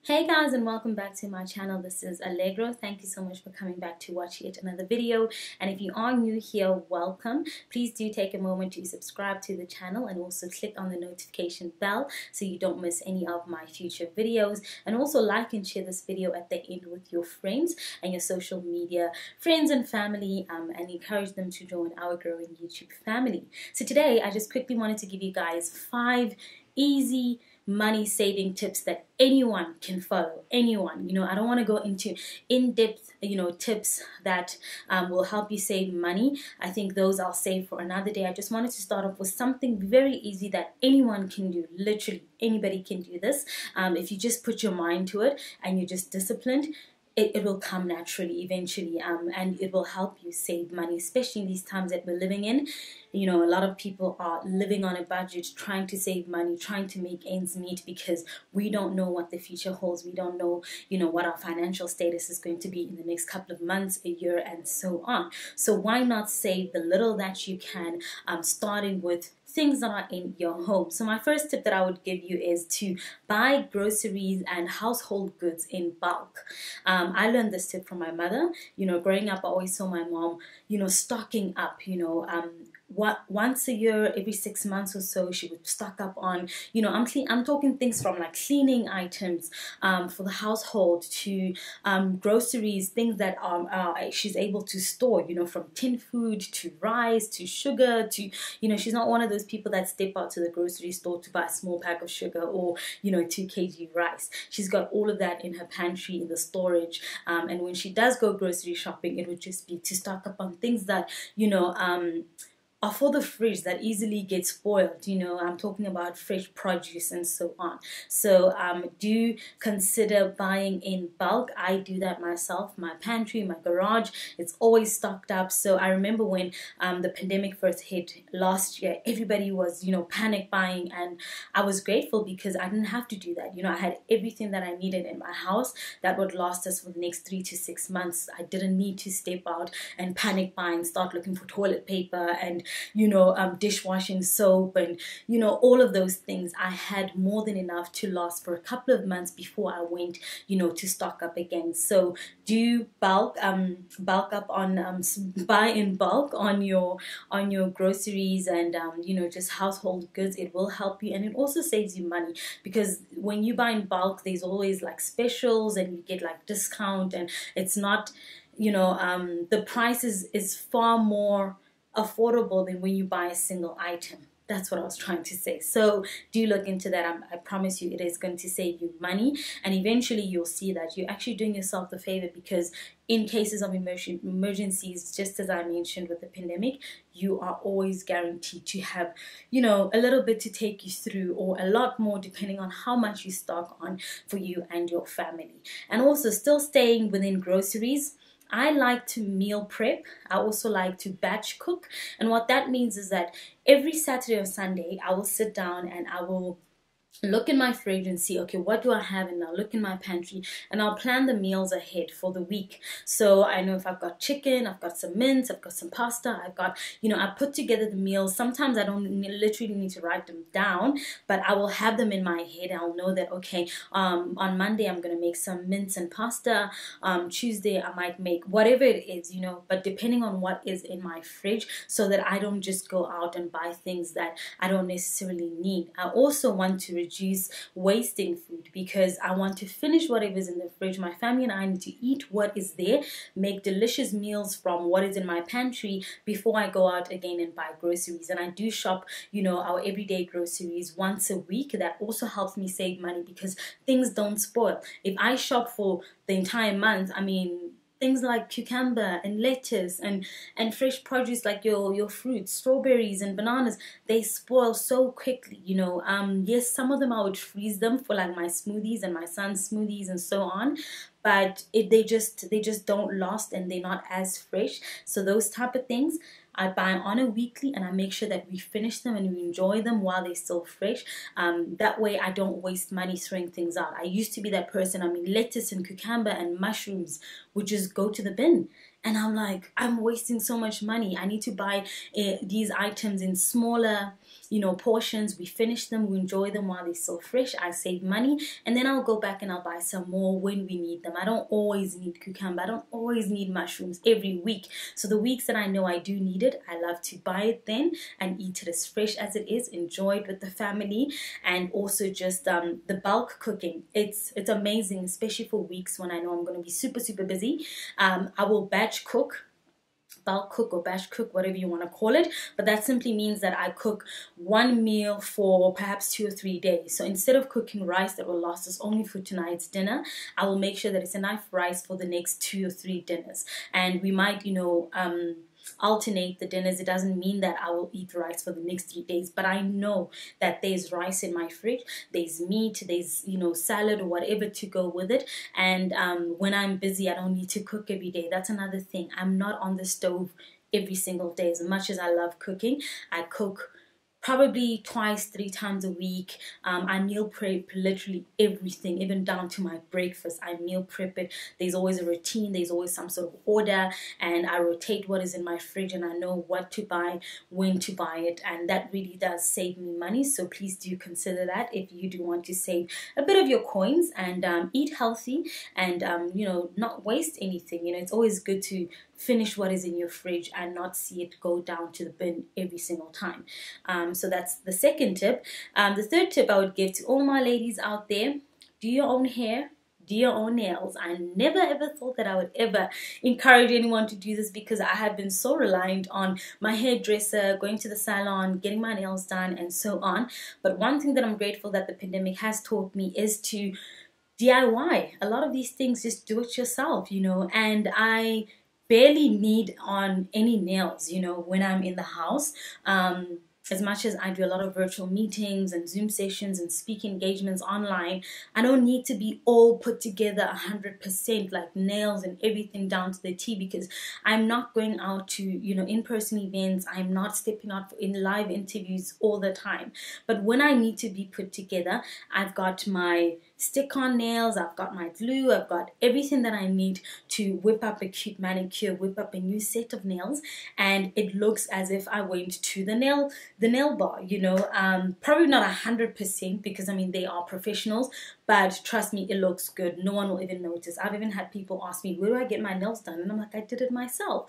Hey guys, and welcome back to my channel. This is Allegro. Thank you so much for coming back to watch yet another video. And if you are new here, welcome. Please do take a moment to subscribe to the channel and also click on the notification bell so you don't miss any of my future videos. And also like and share this video at the end with your friends and your social media friends and family, and encourage them to join our growing YouTube family. So today I just quickly wanted to give you guys 5 easy money saving tips that anyone can follow. Anyone, I don't want to go into in-depth tips that will help you save money. I think those I'll save for another day. I just wanted to start off with something very easy that anyone can do. Literally anybody can do this. If you just put your mind to it and you're just disciplined, it will come naturally eventually, and it will help you save money, especially in these times that we're living in. A lot of people are living on a budget, trying to save money, trying to make ends meet, because we don't know what the future holds. We don't know, what our financial status is going to be in the next couple of months, a year, and so on. So why not save the little that you can, starting with things that are in your home. So my first tip that I would give you is to buy groceries and household goods in bulk. I learned this tip from my mother. Growing up, I always saw my mom, stocking up, once a year, every 6 months or so, she would stock up on, I'm talking things from like cleaning items for the household to groceries, things that she's able to store, from tin food to rice to sugar to, she's not one of those people that step out to the grocery store to buy a small pack of sugar or, 2 kg rice. She's got all of that in her pantry, in the storage, and when she does go grocery shopping, it would just be to stock up on things that, are for the fridge, that easily get spoiled. I'm talking about fresh produce and so on. So do consider buying in bulk. I do that myself. My pantry, my garage, it's always stocked up. So I remember when the pandemic first hit last year, everybody was, panic buying, and I was grateful because I didn't have to do that. I had everything that I needed in my house that would last us for the next 3 to 6 months. I didn't need to step out and panic buy and start looking for toilet paper and dishwashing soap and all of those things. I had more than enough to last for a couple of months before I went to stock up again. So do bulk up on buy in bulk on your groceries and just household goods. It will help you, and it also saves you money, because when you buy in bulk, there's always like specials and you get like discount, and it's not the price is far more affordable than when you buy a single item. That's what I was trying to say. So do look into that. I promise you it is going to save you money, and eventually you'll see that you're actually doing yourself the favor, because in cases of emergencies, just as I mentioned with the pandemic, you are always guaranteed to have a little bit to take you through, or a lot more depending on how much you stock on for you and your family. And also, still staying within groceries, I like to meal prep. I also like to batch cook. And what that means is that every Saturday or Sunday, I will sit down and I will look in my fridge and see, okay, what do I have? And I'll look in my pantry and I'll plan the meals ahead for the week. So I know if I've got chicken, I've got some mince, I've got some pasta, I've got, I put together the meals. Sometimes I don't literally need to write them down, but I will have them in my head. I'll know that, okay, on Monday I'm going to make some mince and pasta. Tuesday I might make whatever it is, but depending on what is in my fridge, so that I don't just go out and buy things that I don't necessarily need. I also want to reduce wasting food, because I want to finish whatever's in the fridge. My family and I need to eat what is there, make delicious meals from what is in my pantry before I go out again and buy groceries. And I do shop, our everyday groceries once a week. That also helps me save money, because things don't spoil. If I shop for the entire month, things like cucumber and lettuce and fresh produce like your fruits, strawberries and bananas, they spoil so quickly. Yes, some of them I would freeze them for like my smoothies and my son's smoothies and so on, but they just don't last, and they're not as fresh. So those type of things I buy on a weekly, and I make sure that we finish them and we enjoy them while they're still fresh. That way I don't waste money throwing things out. I used to be that person. Lettuce and cucumber and mushrooms would just go to the bin. And I'm like, I'm wasting so much money. I need to buy these items in smaller, portions. We finish them, we enjoy them while they're still fresh. I save money, and then I'll go back and I'll buy some more when we need them. I don't always need cucumber. I don't always need mushrooms every week. So the weeks that I know I do need it, I love to buy it then and eat it as fresh as it is, enjoy it with the family, and also just the bulk cooking. It's amazing, especially for weeks when I know I'm going to be super busy. I will batch cook, bulk cook or batch cook, whatever you want to call it, but that simply means that I cook one meal for perhaps 2 or 3 days. So instead of cooking rice that will last us only for tonight's dinner, I will make sure that it's enough rice for the next 2 or 3 dinners. And we might, alternate the dinners. It doesn't mean that I will eat rice for the next 3 days, but I know that there's rice in my fridge, there's meat, there's salad or whatever to go with it. And when I'm busy, I don't need to cook every day. That's another thing. I'm not on the stove every single day. As much as I love cooking, I cook probably 2-3 times a week. I meal prep literally everything, even down to my breakfast. I meal prep it. There's always a routine, there's always some sort of order, and I rotate what is in my fridge, and I know what to buy, when to buy it, and that really does save me money. So please do consider that if you do want to save a bit of your coins and eat healthy and not waste anything. It's always good to finish what is in your fridge and not see it go down to the bin every single time. So that's the second tip. The third tip I would give to all my ladies out there: do your own hair, do your own nails. I never ever thought that I would ever encourage anyone to do this, because I have been so reliant on my hairdresser, going to the salon, getting my nails done, and so on. But one thing that I'm grateful that the pandemic has taught me is to DIY. A lot of these things, just do it yourself, and I barely need on any nails, when I'm in the house. As much as I do a lot of virtual meetings and Zoom sessions and speaking engagements online, I don't need to be all put together 100%, like nails and everything down to the T, because I'm not going out to, in-person events. I'm not stepping out in live interviews all the time. But when I need to be put together, I've got my stick-on nails, I've got my glue, I've got everything that I need to whip up a cute manicure, whip up a new set of nails, and it looks as if I went to the nail bar, probably not 100%, because they are professionals, but trust me, it looks good. No one will even notice. I've even had people ask me, where do I get my nails done? And I'm like, I did it myself,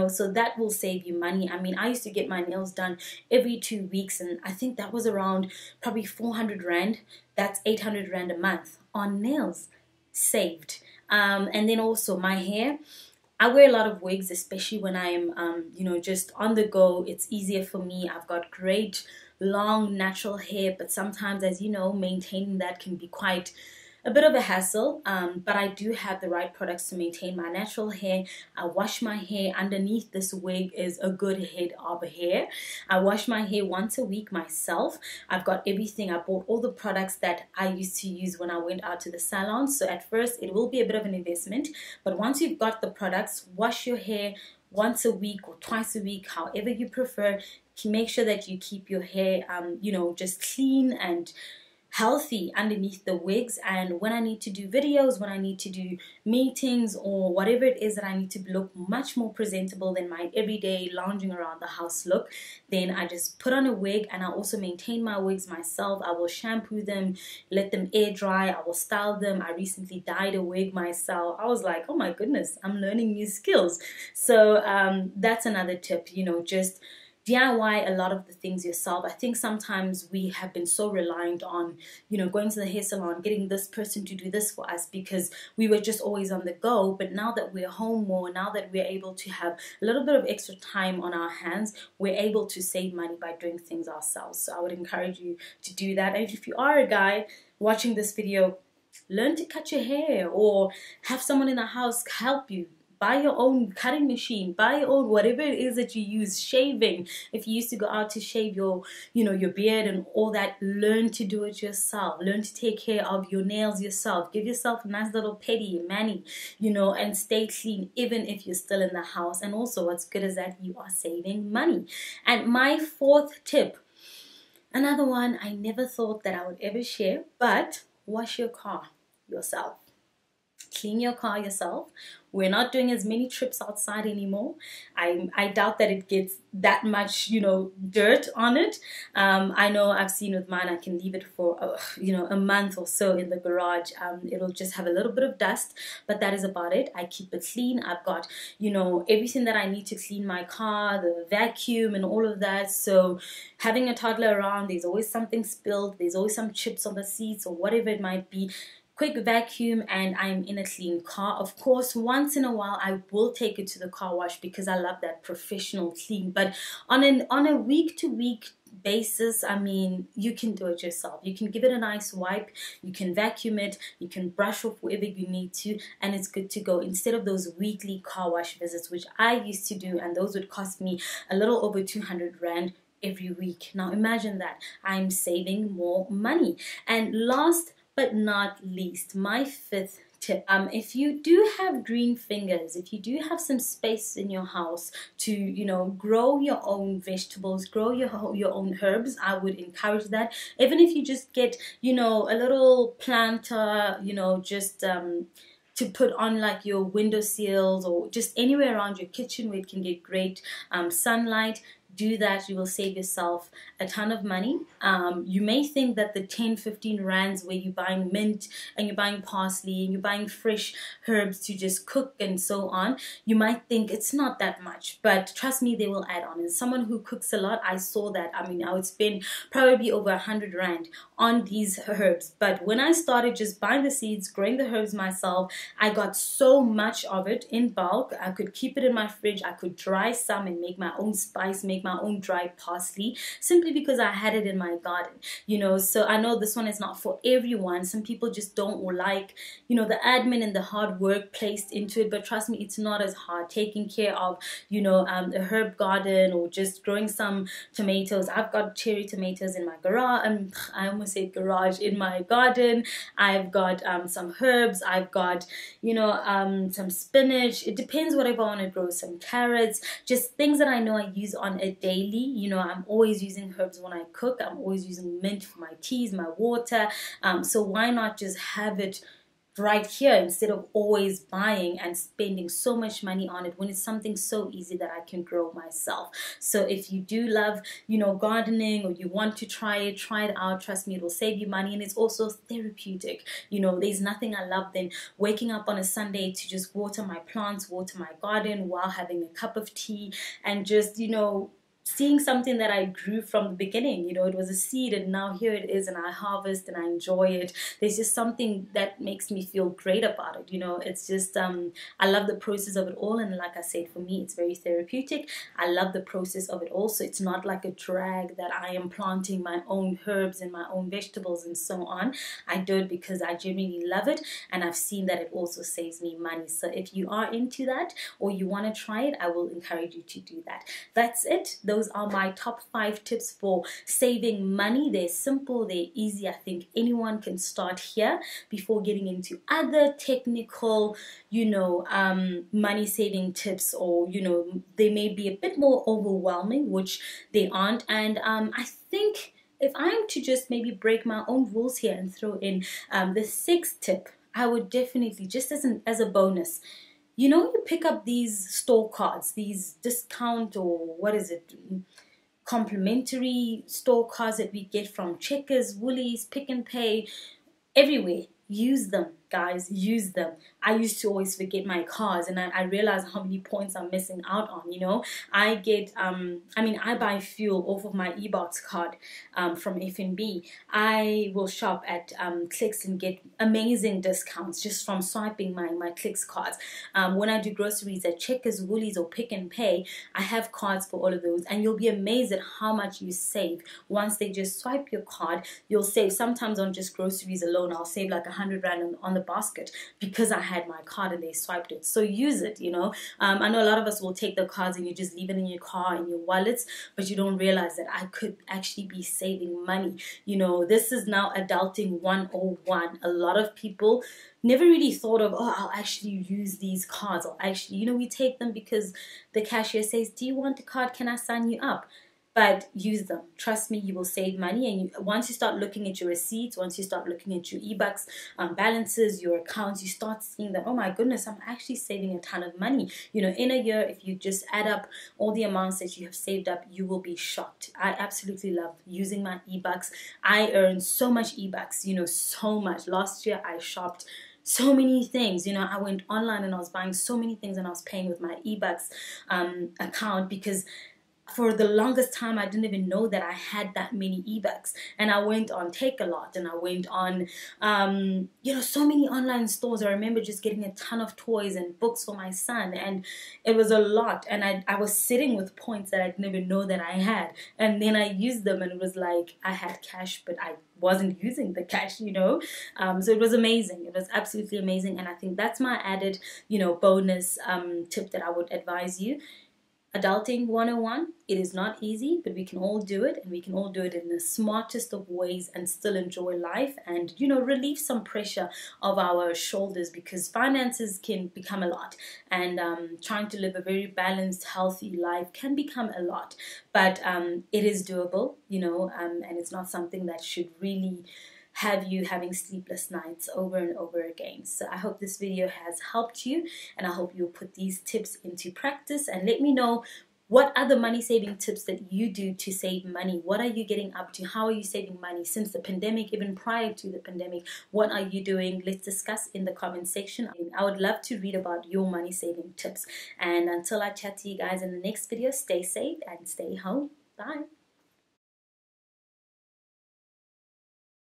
so that will save you money. I used to get my nails done every 2 weeks, and I think that was around probably 400 Rand. That's 800 Rand a month on nails saved. And then also my hair. I wear a lot of wigs, especially when I'm, just on the go. It's easier for me. I've got great long natural hair, but sometimes, as you know, maintaining that can be quite a bit of a hassle, but I do have the right products to maintain my natural hair. I wash my hair. Underneath this wig is a good head of hair. I wash my hair once a week myself. I've got everything. I bought all the products that I used to use when I went out to the salon. So at first it will be a bit of an investment, but once you've got the products, wash your hair once a week or twice a week, however you prefer. Make sure that you keep your hair, just clean and healthy underneath the wigs. And when I need to do videos, when I need to do meetings, or whatever it is that I need to look much more presentable than my everyday lounging around the house look, then I just put on a wig. And I also maintain my wigs myself. I will shampoo them, let them air dry, I will style them. I recently dyed a wig myself. I was like, oh my goodness, I'm learning new skills. So that's another tip, just DIY a lot of the things yourself. I think sometimes we have been so reliant on, going to the hair salon, getting this person to do this for us, because we were just always on the go. But now that we're home more, now that we're able to have a little bit of extra time on our hands, we're able to save money by doing things ourselves. So I would encourage you to do that. And if you are a guy watching this video, learn to cut your hair, or have someone in the house help you. Buy your own cutting machine, buy your own whatever it is that you use. Shaving, if you used to go out to shave your beard and all that, learn to do it yourself. Learn to take care of your nails yourself. Give yourself a nice little pedi, mani, and stay clean even if you're still in the house. And also what's good is that you are saving money. And my fourth tip, another one I never thought that I would ever share, but wash your car yourself. clean your car yourself. We're not doing as many trips outside anymore. I doubt that it gets that much, you know, dirt on it. I know I've seen with mine, I can leave it for, you know, a month or so in the garage. It'll just have a little bit of dust, but that is about it. I keep it clean. I've got, you know, everything that I need to clean my car, the vacuum and all of that. So having a toddler around, there's always something spilled. There's always some chips on the seats or whatever it might be. Quick vacuum and I'm in a clean car. Of course, once in a while I will take it to the car wash because I love that professional clean. But on a week-to-week basis, I mean, you can do it yourself. You can give it a nice wipe, you can vacuum it, you can brush off wherever you need to, and it's good to go, instead of those weekly car wash visits, which I used to do, and those would cost me a little over 200 Rand every week. Now imagine that. I'm saving more money. And last but not least, my fifth tip. If you do have green fingers, if you do have some space in your house to, you know, grow your own vegetables, grow your own herbs, I would encourage that. Even if you just get, you know, a little planter, you know, just to put on like your window sills or just anywhere around your kitchen where it can get great sunlight. Do that. You will save yourself a ton of money. You may think that the 10-15 rands where you're buying mint and you're buying parsley and you're buying fresh herbs to just cook and so on, you might think it's not that much, but trust me, they will add on. And someone who cooks a lot, I saw that. I mean, I would spend probably over 100 Rand on these herbs. But when I started just buying the seeds, growing the herbs myself, I got so much of it in bulk. I could keep it in my fridge. I could dry some and make my own spice, make my own dried parsley, simply because I had it in my garden, you know. So I know this one is not for everyone. Some people just don't like, you know, the admin and the hard work placed into it, but trust me, it's not as hard. Taking care of, you know, a herb garden or just growing some tomatoes. I've got cherry tomatoes in my garage, I almost said garage, in my garden. I've got some herbs, I've got, you know, some spinach. It depends whatever I want to grow, some carrots, just things that I know I use on a daily. You know, I'm always using herbs when I cook. I'm always using mint for my teas, my water. So why not just have it right here instead of always buying and spending so much money on it when it's something so easy that I can grow myself. So if you do love, you know, gardening, or you want to try it out. Trust me, it will save you money, and it's also therapeutic. You know, there's nothing I love than waking up on a Sunday to just water my plants, water my garden while having a cup of tea, and just, you know, seeing something that I grew from the beginning. You know, it was a seed and now here it is, and I harvest and I enjoy it. There's just something that makes me feel great about it. You know, it's just I love the process of it all, and like I said, for me it's very therapeutic. I love the process of it also. It's not like a drag that I am planting my own herbs and my own vegetables and so on. I do it because I genuinely love it, and I've seen that it also saves me money. So if you are into that or you want to try it, I will encourage you to do that. That's it. Those are my top 5 tips for saving money. They're simple, they're easy. I think anyone can start here before getting into other technical, you know, money saving tips, or, you know, they may be a bit more overwhelming, which they aren't. And I think if I'm to just maybe break my own rules here and throw in the 6th tip, I would definitely, just as a bonus, you know, you pick up these store cards, these discount, or what is it, complimentary store cards that we get from Checkers, Woolies, Pick and Pay, everywhere. Use them, guys, use them. I used to always forget my cards, and I realized how many points I'm missing out on. You know, I get I buy fuel off of my eBox card from FNB. I will shop at Clicks and get amazing discounts just from swiping my Clicks cards. When I do groceries at Checkers, Woolies, or Pick and Pay, I have cards for all of those, and you'll be amazed at how much you save once they just swipe your card. You'll save, sometimes on just groceries alone, I'll save like 100 Rand on the basket because I had my card and they swiped it. So use it, you know. I know a lot of us will take the cards and you just leave it in your car, in your wallets, but you don't realize that I could actually be saving money. You know, this is now adulting 101. A lot of people never really thought of, oh, I'll actually use these cards, or actually, you know, we take them because the cashier says, do you want a card? Can I sign you up? but use them. Trust me, you will save money. And once you start looking at your receipts, once you start looking at your eBucks balances, your accounts, you start seeing that, oh my goodness, I'm actually saving a ton of money. You know, in a year, if you just add up all the amounts that you have saved up, you will be shocked. I absolutely love using my eBucks. I earn so much eBucks, you know, so much. Last year I shopped so many things. You know, I went online and I was buying so many things, and I was paying with my eBucks account, because for the longest time I didn't even know that I had that many eBucks. And I went on Take-A-Lot, and I went on you know, so many online stores. I remember just getting a ton of toys and books for my son, and it was a lot. And I was sitting with points that I didn't even know that I had, and then I used them, and it was like I had cash, but I wasn't using the cash, you know. So it was amazing. It was absolutely amazing. And I think that's my added, you know, bonus tip that I would advise you. Adulting 101, it is not easy, but we can all do it, and we can all do it in the smartest of ways and still enjoy life, and, you know, relieve some pressure of our shoulders, because finances can become a lot, and trying to live a very balanced, healthy life can become a lot, but it is doable, you know, and it's not something that should really have you having sleepless nights over and over again. So I hope this video has helped you, and I hope you'll put these tips into practice, and let me know what other money saving tips that you do to save money. What are you getting up to? How are you saving money since the pandemic, even prior to the pandemic? What are you doing? Let's discuss in the comment section. I would love to read about your money saving tips. And until I chat to you guys in the next video, stay safe and stay home. Bye.